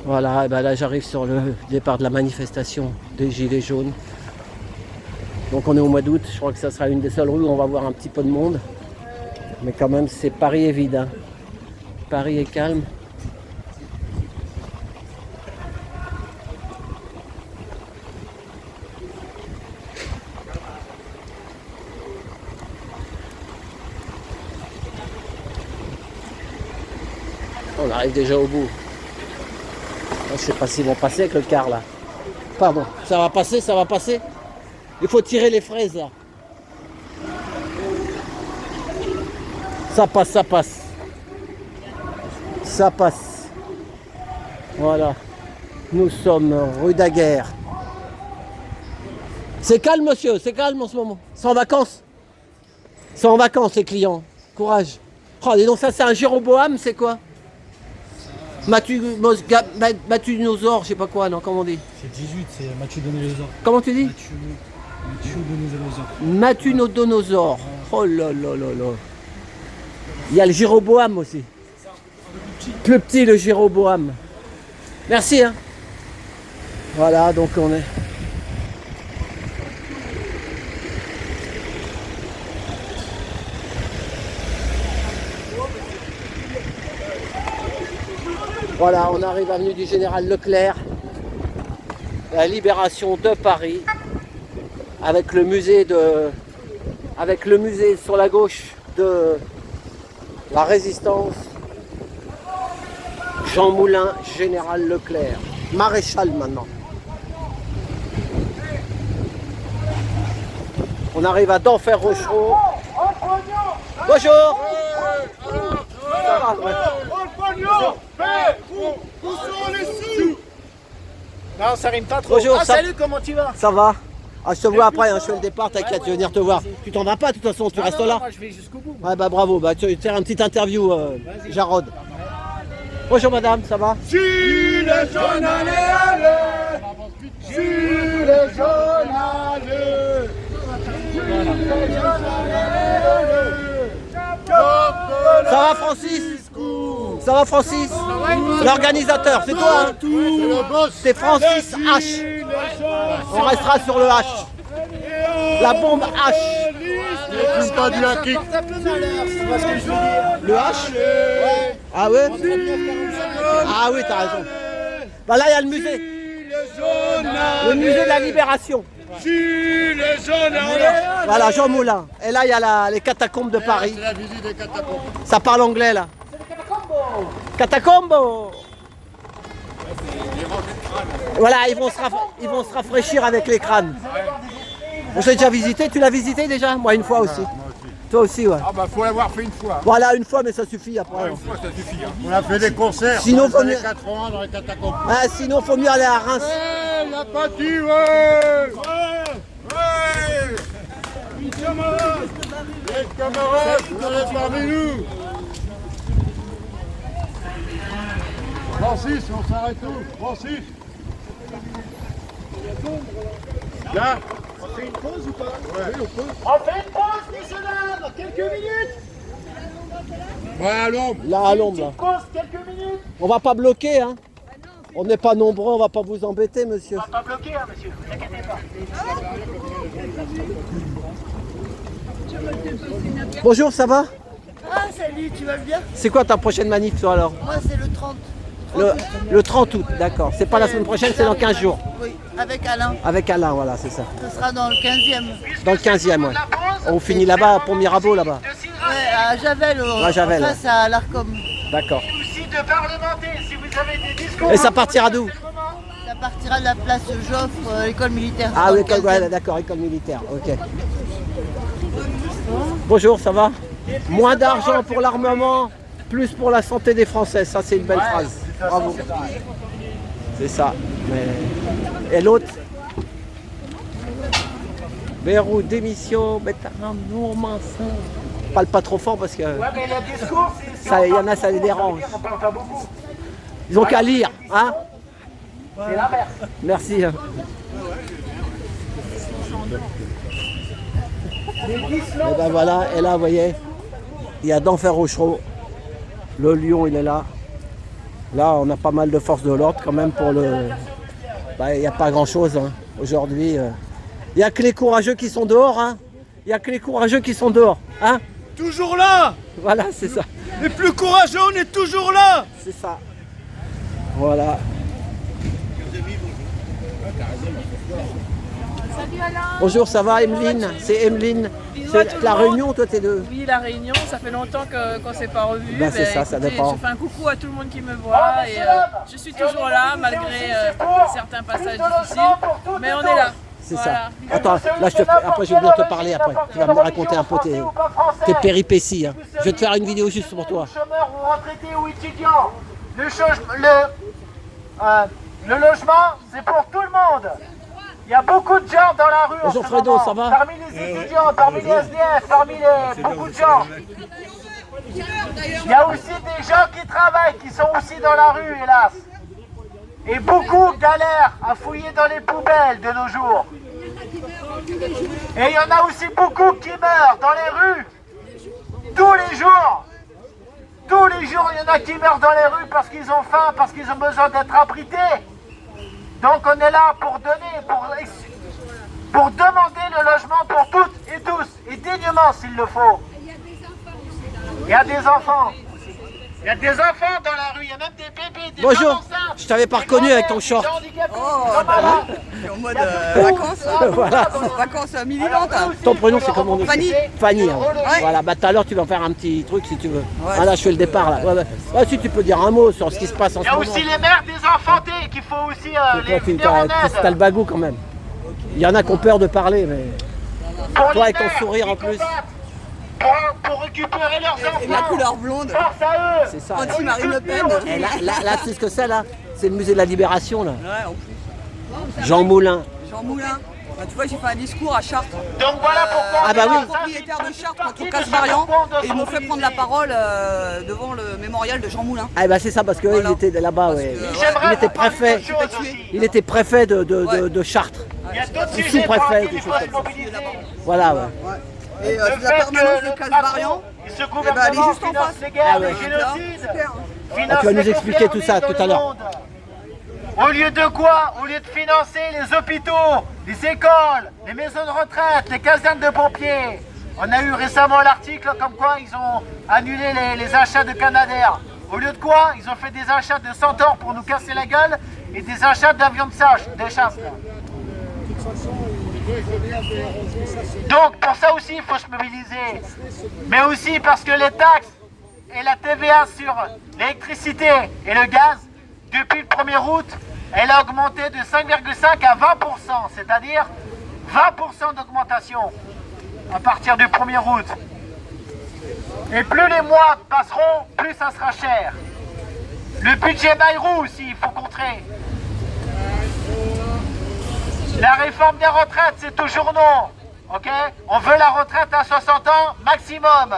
Voilà, et ben là j'arrive sur le départ de la manifestation des Gilets jaunes. Donc on est au mois d'août, je crois que ça sera une des seules rues où on va voir un petit peu de monde. Mais quand même, c'est Paris est vide, hein. Paris est calme. On arrive déjà au bout. Je sais pas s'ils vont passer avec le car là. Pardon, ça va passer, ça va passer. Il faut tirer les fraises là. Ça passe, ça passe. Ça passe. Voilà. Nous sommes rue Daguerre. C'est calme monsieur, c'est calme en ce moment. C'est en vacances. C'est en vacances les clients. Courage. Oh, dis donc ça c'est un Jéroboam, c'est quoi? Mathunosaure, je sais pas quoi, non, comment on dit? C'est 18, c'est Mathunodonosaure. Comment tu dis? Mathunodonosaure. Mathunodonosaure. Oh là là là là. Il y a le Jéroboam aussi. Plus petit le Jéroboam. Merci hein. Voilà, donc on est. Voilà, on arrive avenue du Général Leclerc, la libération de Paris, avec le musée sur la gauche de la Résistance, Jean Moulin, Général Leclerc, maréchal maintenant. On arrive à Denfert-Rochereau. Bonjour. Ça va, ouais. Où sont les sous? Non, ça rime pas trop. Bonjour, ah, salut, comment tu vas? Ça va? Ah, je te vois après, hein, je fais le départ, t'inquiète, je vais venir te voir. Tu t'en vas pas de toute façon, tu restes là? Moi, je vais jusqu'au bout. Ouais, bah bravo, bah, tu vas faire une petite interview, Jarod. Bonjour madame, ça va? Gilets jaunes, allez, allez! Gilets jaunes, allez! Gilets jaunes, allez! Ça va Francis? Ça va Francis? L'organisateur, c'est toi hein? C'est Francis H. On restera sur le H. La bombe H. C'est pas du hacking. Le H? Ah ouais? Ah oui, t'as raison. Bah là, il y a le musée. Le musée de la Libération. Gilets jaunes, allez! Voilà, Jean Moulin. Et là, il y a les catacombes de Paris. C'est la visite des catacombes. Ça parle anglais là. Catacombo. Voilà, ils vont se rafraîchir avec les crânes. On s'est déjà visité, tu l'as visité déjà? Moi une fois aussi. Toi aussi, ouais. Ah bah faut l'avoir fait une fois. Voilà, une fois, mais ça suffit après. Une fois ça suffit. Hein. On a fait des concerts Sinon, dans les faut années 80 dans les catacombes. Ah, sinon, faut mieux aller à Reims. Ouais, la partie, ouais! Ouais! Les camarades, vous êtes parmi nous! Francis, on s'arrête où? Francis! Là? On fait une pause ou pas? Ouais. Oui, on peut. On fait une pause, messieurs dames! Quelques minutes! Ouais, à l'ombre! Là, à l'ombre, là. Pause, quelques minutes! On va pas bloquer, hein. On n'est pas nombreux, on va pas vous embêter, monsieur. On va pas bloquer, hein, monsieur, ne vous inquiétez pas. Bonjour, ça va? Ah salut, tu vas bien? C'est quoi ta prochaine manif, toi, alors? Moi c'est le 30. Le 30 août, d'accord. C'est pas la semaine prochaine, c'est dans 15 jours. Oui, avec Alain. Avec Alain, voilà, c'est ça. Ce sera dans le 15e. Dans le 15e, ouais. On finit là-bas, pour Mirabeau, là-bas. Ouais, à Javel, À Javel, face à l'Arcom. D'accord. Aussi de parlementer, si vous avez des discours. Et ça partira d'où? Ça partira de la place Joffre, l'école militaire. Ah dans oui, le 15e. ouais, d'accord, école militaire, ok. Bonjour, ça va? Moins d'argent pour l'armement, plus pour la santé des Français, ça c'est une belle phrase. Bravo. C'est ça. Mais... Et l'autre? Beyrouth, démission, Bétarin, Nourmansin. Parle pas trop fort parce que Ouais, mais le discours, c'est. ça, y en a, ça les dérange. On parle pas beaucoup. Ils ont qu'à lire, hein? C'est l'inverse. Merci. Et ben voilà, et là, vous voyez, il y a Denfert-Rochereau. Le lion, il est là. Là, on a pas mal de forces de l'ordre quand même pour le... Bah, il n'y a pas grand-chose hein. Aujourd'hui. Il n'y a que les courageux qui sont dehors. Hein. Il n'y a que les courageux qui sont dehors. Hein. Toujours là. Voilà, c'est ça. Les plus courageux, on est toujours là. C'est ça. Voilà. Bonjour, ça va Emeline? C'est Emeline. C'est la Réunion, toi t'es de... Oui, la Réunion, ça fait longtemps qu'on ne s'est pas revu. Ben, c'est ça, ça dépend. Je fais un coucou à tout le monde qui me voit et je suis toujours là malgré certains passages difficiles, mais on est là. C'est Voilà. ça. Attends, là après je vais venir te parler après. Tu vas me raconter un peu tes péripéties. Hein. Je vais te faire une vidéo juste pour toi. Chômeurs ou retraités ou étudiants. Le logement, c'est pour tout le monde. Il y a beaucoup de gens dans la rue. Bonjour en ce Fredo, moment. ça va? Parmi les étudiants, parmi les SDF, parmi beaucoup de gens. Il y a aussi des gens qui travaillent, qui sont aussi dans la rue, hélas. Et beaucoup galèrent à fouiller dans les poubelles de nos jours. Et il y en a aussi beaucoup qui meurent dans les rues. Tous les jours. Tous les jours, il y en a qui meurent dans les rues parce qu'ils ont faim, parce qu'ils ont besoin d'être abrités. Donc on est là pour donner, pour demander le logement pour toutes et tous, et dignement s'il le faut. Il y a des enfants. Il y a des enfants dans la rue, il y a même des bébés, des Bonjour, femmes enceintes, je t'avais pas des reconnu avec grands-mères, ton short. des handicapés, Oh, des gens malades. je suis en mode Il y a vacances, Voilà. vacances militantes. Hein. Ton prénom c'est comment? Fanny. Fanny. Hein. Ouais. Voilà, bah tout à l'heure tu vas faire un petit truc si tu veux. Ouais. Ah là je fais le départ là. Ouais, si tu peux dire un mot sur ce qui se passe en Il y ce a moment. aussi les mères des enfantés qu'il faut aussi Toi les tu venir en t'as le aide. bagou quand même. Il y en a qui ont peur de parler mais... Pour Toi les avec ton mères sourire qui en plus. combattent Pour récupérer leurs enfants. Et ma couleur blonde. Force à eux. C'est ça. Anti-Marine Le Pen. Et là, tu sais ce que c'est là? C'est le musée de la Libération là. Ouais, en plus. Jean Moulin. Jean Moulin. Bah, tu vois, j'ai fait un discours à Chartres. Donc voilà pourquoi. Ah bah on est oui. là. Ça, Propriétaire c'est de une Chartres partie contre de Casbarian ce qu'on doit et ils m'ont fait prendre la parole devant le mémorial de Jean Moulin. Ah bah c'est ça parce que Voilà. il était là-bas. Ouais. J'aimerais Il était vous parler préfet. d'autre chose aussi. Il était préfet de Ouais. Chartres. Il y a d'autres Du sujets pour sous-préfet, lesquels des il choses faut se comme ça. mobiliser. Voilà ouais. Et Le la fait permanence que de le Casbarian, patron et ce eh ben, elle est gouvernement juste en finance face. les guerres, Ah ouais. les génocides, super. finance tu vas nous les expliquer conflits tout ça dans tout à le l'heure. monde. Au lieu de quoi? Au lieu de financer les hôpitaux, les écoles, les maisons de retraite, les casernes de pompiers. On a eu récemment l'article comme quoi ils ont annulé les achats de Canadair. Au lieu de quoi? Ils ont fait des achats de Centaure pour nous casser la gueule et des achats d'avions de chasse. Là. Donc pour ça aussi il faut se mobiliser. Mais aussi parce que les taxes et la TVA sur l'électricité et le gaz, depuis le 1er août, elle a augmenté de 5,5 à 20%, c'est-à-dire 20% d'augmentation à partir du 1er août. Et plus les mois passeront, plus ça sera cher. Le budget Bayrou aussi, il faut contrer. La réforme des retraites, c'est toujours non. Ok? On veut la retraite à 60 ans maximum.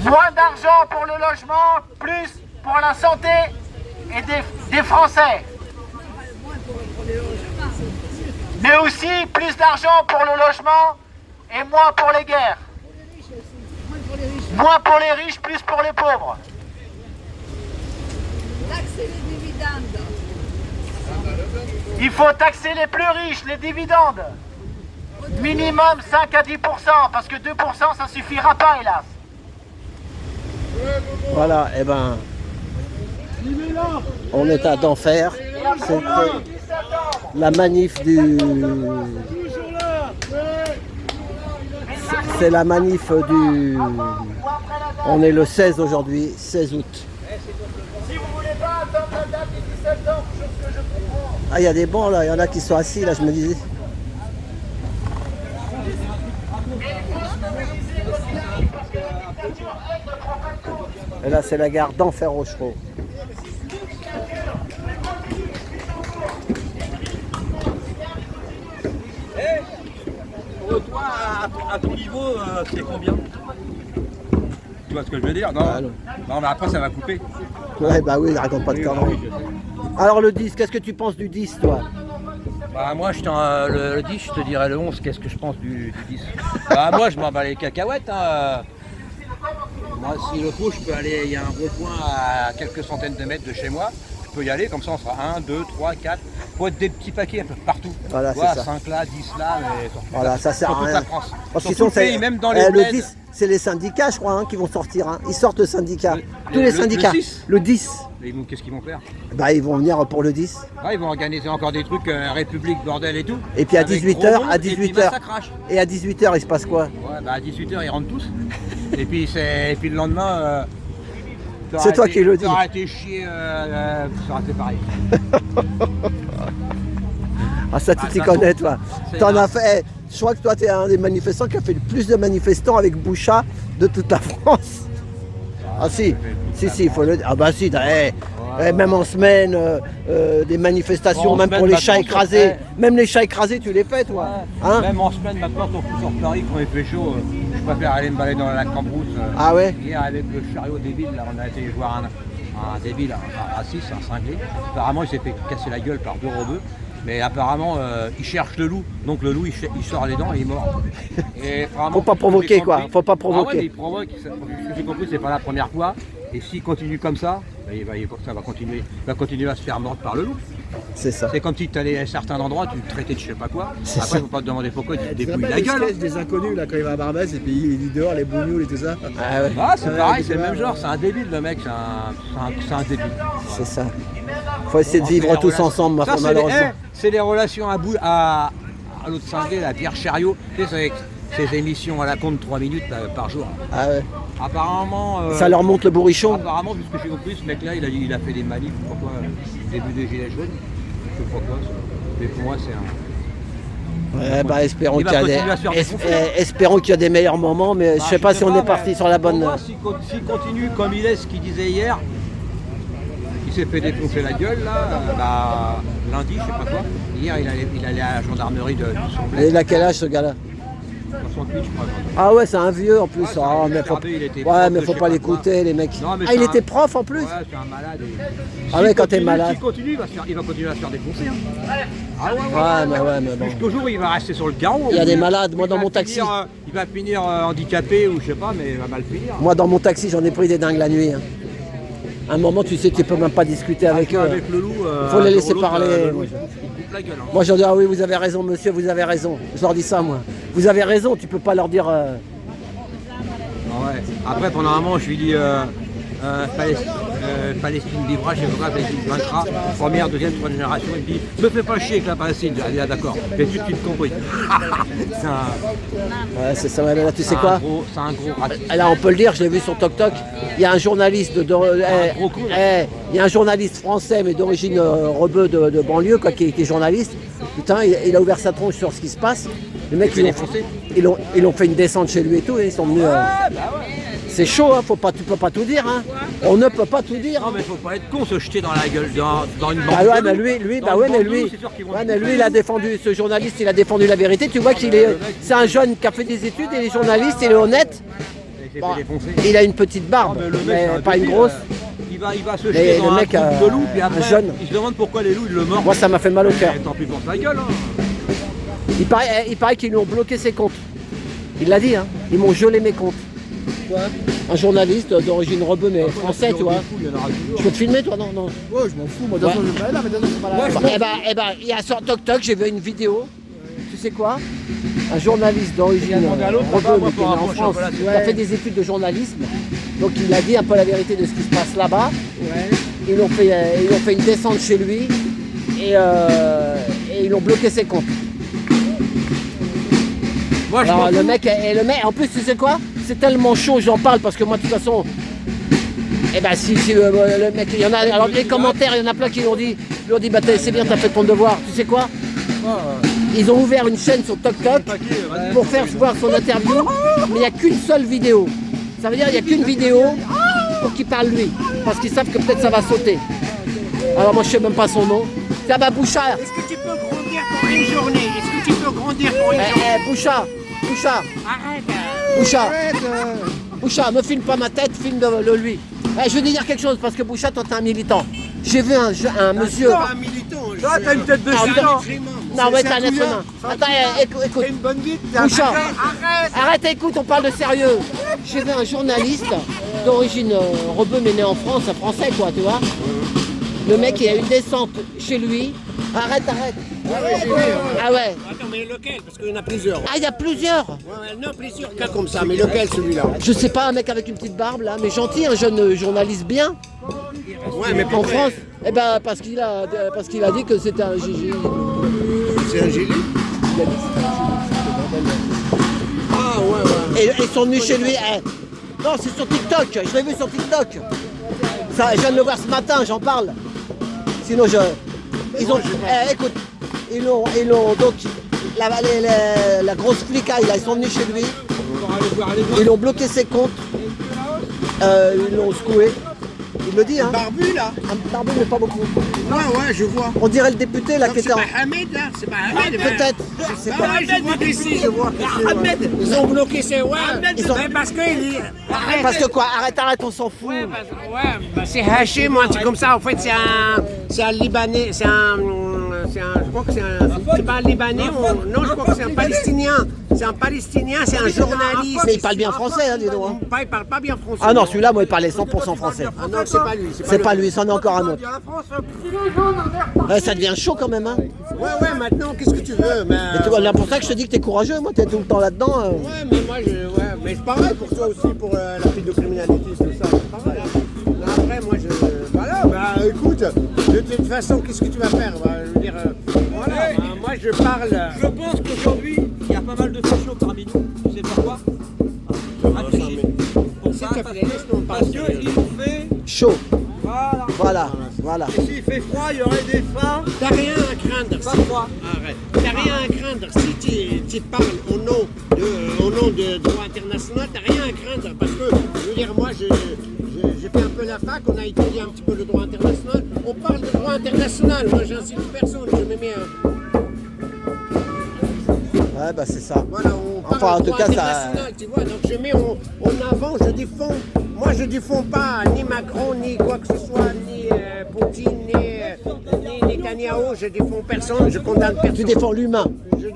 Moins d'argent pour le logement, plus pour la santé et des Français. Mais aussi plus d'argent pour le logement et moins pour les guerres. Moins pour les riches, plus pour les pauvres. Taxer les dividendes. Il faut taxer les plus riches, les dividendes. Minimum 5 à 10%, parce que 2% ça suffira pas, hélas. Voilà, et ben on est à d'enfer. C'était la manif du. C'est la manif du. On est le 16 aujourd'hui, 16 août. Si vous voulez pas attendre la date du 17 septembre, chose que je comprends. Ah, il y a des bancs là, il y en a qui sont assis là, je me disais. Et là, c'est la gare d'Enfer Rochereau. Toi, à ton niveau, c'est combien? Tu vois ce que je veux dire? Non, Ah, non. non, mais après ça va couper. Ouais, bah oui, raconte pas de conneries. Alors le 10, qu'est-ce que tu penses du 10 toi? Bah moi, le 10, je te dirais le 11, qu'est-ce que je pense du 10? Bah moi, je m'en bats les cacahuètes. Hein. Moi, s'il le faut, je peux aller, il y a un rond-point à quelques centaines de mètres de chez moi. Je peux y aller, comme ça on sera 1, 2, 3, 4. Il faut être des petits paquets un peu partout. Voilà, tu vois, c'est ça. 5 là, 10 là, mais sur toute Voilà, la, ça sert sur à toute rien. la France. Parce Sur qu'ils tout sont le pays, même dans les le bleds. 10, c'est les syndicats, je crois, hein, qui vont sortir. Hein. Ils sortent le syndicat. Tous les le syndicats. 6. Le 10. Et qu'est-ce qu'ils vont faire? Bah, ils vont venir pour le 10. Ah, ils vont organiser encore des trucs, République, bordel et tout. Et puis à Avec 18h, gros à monde, et puis 18h. ça crache. Et à 18h, il se passe quoi? Ouais, bah à 18h, ils rentrent tous. et puis le lendemain. C'est toi qui le dis. Ça aurait été chier, ça aurait été pareil. Ah, ça, tu Ah, t'y ça, connais, toi. c'est T'en as grave. fait. Je crois que toi, tu es un des manifestants qui a fait le plus de manifestants avec Boucha de toute la France. Ah, si. Si, il faut le dire. Ah, bah, si. Même en semaine, des manifestations, Bon, en même semaine, pour les maintenant, chats écrasés. ouais. Même les chats écrasés, tu les fais, toi. Hein? Même en semaine, maintenant, sur Paris, quand il fait chaud, je préfère aller me balader dans le lac Cambrousse. Ah ouais? Hier, avec le chariot débile, là, on a été voir un débile, un raciste, un cinglé. Apparemment, il s'est fait casser la gueule par 2 rebeux. Mais apparemment, il cherche le loup. Donc le loup, il sort les dents et il est mort. Et Faut pas provoquer, quoi. Faut pas Ah ouais, provoquer. mais il provoque. Ce que j'ai compris, c'est pas la première fois. Et s'il continue comme ça, bah, ça va continuer à se faire mordre par le loup. C'est ça. C'est comme si tu allais à certains endroits, tu te traitais de je sais pas quoi. Après, il faut pas te demander pourquoi tu te dépouilles la gueule. Des inconnus là quand il va à Barbès et puis il dit dehors les bougnoules et tout ça. Ah ouais, Ah, c'est pareil, c'est c'est le même vrai. genre, c'est un débile le mec, c'est un débile. c'est ça. Faut essayer de vivre tous ensemble, Ça, malheureusement. c'est les relations à l'autre cinglé, la Pierre Chariot, tu sais, c'est avec ces émissions à la con de 3 minutes par jour. Ah ouais. Apparemment. Ça leur monte le bourrichon. Apparemment, vu ce que j'ai compris, ce mec-là, il a fait des manifs, pourquoi, début des Gilets jaunes. Je sais pas quoi, mais pour moi, c'est un. Ouais, bah, espérons Il va qu'il y a continuer à se faire défoncer. espérons qu'il y a des meilleurs moments, mais je sais pas si on est parti sur la bonne. Pour moi, s'il continue comme il est, ce qu'il disait hier, il s'est fait défoncer la gueule là, lundi, je sais pas quoi. Hier, il allait à la gendarmerie de son Et bled. il a quel âge ce gars-là? 68, je crois. Ah ouais, c'est un vieux en plus. Ouais, c'est un Ah, vieux mais faut... regardez, il était Ouais, prof mais de faut je pas sais l'écouter, les mecs. Non, mais Ah, c'est il un- était prof en plus. Ouais, c'est un malade. Ah ouais, quand t'es malade. S'il continue, il va continuer à se faire défoncer. Hein. Ah ouais, Ouais, mais bon. Jusqu'au jour où il va rester sur le carreau. Il y a ou des bien malades. Moi, il dans va mon taxi. il va finir handicapé ou je sais pas, mais il va mal finir. Moi, dans mon taxi, j'en ai pris des dingues la nuit. Hein. À un moment, tu sais, tu peux même pas discuter avec eux. Avec le loup, Faut les le laisser loup, parler. le loup, il coupe la gueule. Hein. Moi, je leur dis, ah oui, vous avez raison, monsieur, vous avez raison. Je leur dis ça, moi. Vous avez raison, tu peux pas leur dire. Ah ouais. Après, pendant un moment, je lui dis Palestine vivra, je sais pas quoi, Palestine vaincra, première, deuxième, troisième génération. Il me dit, me fais pas chier avec la Palestine. Je dis, ah, d'accord, j'ai tout de suite compris. c'est un, Ouais, c'est ça. Ouais, mais là, tu sais quoi? C'est un gros rat. Là, on peut le dire, je l'ai vu sur TokTok. Il y a un journaliste gros con, il y a un journaliste français, mais d'origine rebeu de banlieue, quoi, qui est journaliste. Putain, il a ouvert sa tronche sur ce qui se passe. Les mecs, ils ont fait une descente chez lui et tout, et ils sont venus. C'est chaud, hein, tu peux pas tout dire. Hein. On ne peut pas tout dire. Non, mais faut pas être con, se jeter dans la gueule, dans une bande. Ah ouais, de mais loups. lui, Dans bah une ouais, bande mais de lui, loups, c'est sûr qu'ils vont ouais, te mais bouffer. lui, il a défendu, ce journaliste, il a défendu la vérité. Tu vois c'est un jeune qui a fait des études, et les journalistes, il est honnête. Il s'est Bon, fait défoncer. il a une petite barbe, Non, mais le mec, mais c'est un pas une débile, grosse. Il va se Mais jeter le dans un mec, truc de loup, puis un après, jeune. il se demande pourquoi les loups, ils le mordent. Moi, ça m'a fait mal au cœur. Tant pis pour sa gueule. Hein. Il paraît qu'ils lui ont bloqué ses comptes. Il l'a dit, hein. Ils m'ont gelé mes comptes. Quoi? Un journaliste d'origine rebeu, mais français, tu vois. Il y en aura toujours. Je peux te filmer, toi? Non, non. Ouais, je m'en fous, moi de toute façon je vais pas là, mais de toute façon, c'est pas là. Eh ben, il y a sur TokTok, j'ai vu une vidéo. Tu sais quoi? Un journaliste d'origine demandé à l'autre, rebeu, moi, mais qui est pour né un en bon France, chocolat, qui a fait des études de journalisme. Donc il a dit un peu la vérité de ce qui se passe là-bas. Ouais. Ils ont fait une descente chez lui et ils ont bloqué ses comptes. Moi, je Alors m'en le fous. mec, en plus tu sais quoi? C'est tellement chaud, j'en parle parce que moi de toute façon, eh ben si le mec, il y en a, alors les commentaires, il y en a plein qui lui ont dit, bah c'est bien, t'as fait ton devoir. Tu sais quoi? Ils ont ouvert une chaîne sur TokTok pour faire voir son interview, mais il n'y a qu'une seule vidéo. Ça veut dire qu'il n'y a qu'une vidéo pour qu'il parle lui, parce qu'ils savent que peut-être ça va sauter. Alors moi je sais même pas son nom. Tiens bah Bouchard, Est-ce que tu peux grandir pour une journée? Est-ce que tu peux grandir pour une journée? Bouchard, Arrête. Bouchard, me filme pas ma tête, filme de lui. Je veux te dire quelque chose, parce que Bouchard, toi t'es un militant. J'ai vu un monsieur. Un militant. Toi, t'as une tête de Ah, géant. Non, ouais, t'es un être humain. Attends, écoute. T'as une bonne vie. Bouchard, arrête, écoute, on parle de sérieux. J'ai vu un journaliste d'origine rebeu, mais né en France, un français, quoi, tu vois. Le mec, il a une descente chez lui. Arrête. Ah ouais. Attends, mais lequel? Parce qu'il y en a plusieurs. Ah, il y a plusieurs. Non, plusieurs cas comme ça, mais lequel celui-là? Je sais pas, un mec avec une petite barbe, là, mais gentil, un jeune journaliste bien. Ouais, mais En France, eh ben, parce qu'il a dit que c'était un GG. c'est un gilet. Il a dit que c'était un GG. Ah, ouais. Et ils sont venus chez lui. Non, c'est sur TikTok. Je l'ai vu sur TikTok. Ça, je viens de le voir ce matin, j'en parle. Sinon, ils ont. Écoute, ils l'ont donc. La grosse flicaille, là, ils sont venus chez lui. Ils ont bloqué ses comptes. Ils l'ont secoué. Il le dit, hein. Barbu, là. Un barbu, mais pas beaucoup. Ouais, je vois. On dirait le député, là, qui C'est était en. pas Ahmed, là? C'est pas Ahmed? Peut-être. Je sais pas. Ouais, je vois qu'ici, je vois. Ahmed. Ils ont bloqué ses Ils ont- parce qu'il... Parce que quoi, arrête, on s'en fout. C'est Hachim, moi, c'est comme ça. En fait, c'est un Libanais, je crois que c'est pas un Libanais, non, je crois que c'est un Palestinien. C'est un Palestinien, c'est un journaliste. Mais il parle bien français, hein, dis donc. Hein. Il parle pas bien français. Ah non, celui-là, moi, il parlait 100% français. Ah non, c'est pas lui. C'est pas lui, c'en est encore un autre. Ouais, ça devient chaud quand même, hein. Ouais, maintenant, qu'est-ce que tu veux? Mais Tu vois, là, pour ça que je te dis que t'es courageux, moi, t'es tout le temps là-dedans. ouais, mais moi, mais c'est pareil pour toi aussi, pour la pédocriminalité, tout ça. C'est pareil. Mais après, moi, voilà, bah écoute, de toute façon, qu'est-ce que tu vas faire? Bah, je veux dire, voilà, bah, moi, je parle. Je pense qu'aujourd'hui, il y a pas mal de fachos parmi nous. Tu sais pourquoi? À tricher. Pour ça, S'il te plaît, laisse-nous parce parler. qu'il fait... Chaud. Voilà. Voilà. Et s'il fait froid, il y aurait des femmes. T'as rien à craindre. Pas froid. Arrête. T'as rien à craindre. Si tu parles au nom de droit international, t'as rien à craindre. Parce que, je veux dire, moi, j'ai fait un peu la fac, on a étudié un petit peu le droit international. On parle de droit international. Moi, j'incite personne. Je me mets Ouais, bah c'est ça. Voilà, on parle Enfin, en de tout droit cas, ça. international, tu vois. Donc, je mets en avant, je défends. Moi, je défends pas ni Macron, ni quoi que ce soit, ni Poutine, ni Netanyahou. Je défends personne, je condamne personne. Tu défends l'humain. Je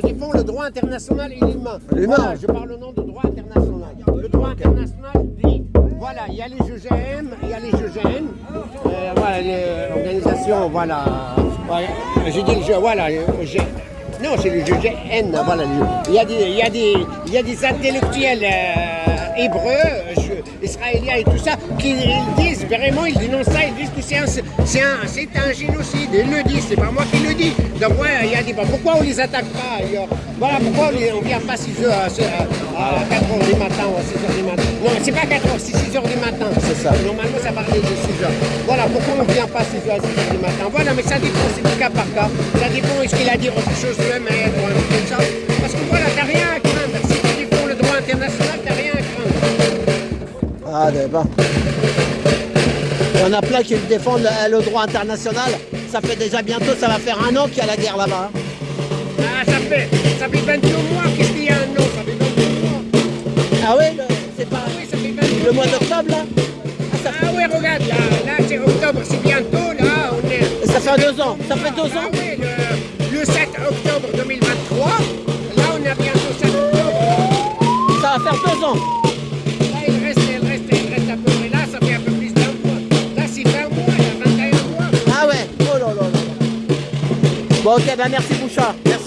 défends le droit international et l'humain. L'humain. Voilà, je parle au nom du droit international. Le droit international dit, voilà, il y a les GGM, il y a les GGN, voilà, l'organisation, voilà, je dis voilà, non, c'est le GGN, voilà, il y a des intellectuels hébreux, israéliens et tout ça, qui ils disent vraiment, ils dénoncent ça, ils disent que c'est un génocide, ils le disent, c'est pas moi qui le dis. Donc ouais, il y a des pourquoi on les attaque pas ailleurs? Voilà, pourquoi on vient pas 6 heures à 4 heures du matin ou à 6 heures du matin? Non, c'est pas 4 heures, c'est 6 heures du matin. C'est ça. Normalement, ça parlait de 6 heures. Voilà, pourquoi on vient pas 6 heures à 6 heures du matin? Voilà, mais ça dépend, c'est du cas par cas. Ça dépend, est-ce qu'il a dit autre chose de maître ou un truc comme ça? Parce que voilà, t'as rien à craindre. Si tu défends le droit international, t'as rien à craindre. Ah, d'accord. Il y en a plein qui défendent le droit international. Ça fait déjà bientôt, ça va faire 1 an qu'il y a la guerre là-bas. Ah, ça fait 22 mois, qu'est-ce qu'il y a un an? Ça fait 22 mois. Ah oui, c'est pas Oui, ça fait 22 le mois. mois d'octobre là. Ah oui, regarde, là c'est octobre, c'est bientôt, là, on est... Ça fait 2 ans. Ça fait 2 Ah ans. oui, le 7 octobre 2023, là on a bientôt 7 octobre. Ça va faire 2 ans. Là il reste à peu près, là ça fait un peu plus d'un mois. Là c'est 20 mois, il y a 21 mois. Ah ouais. Oh là là là. Bon, ok, bah merci Bouchard. Merci.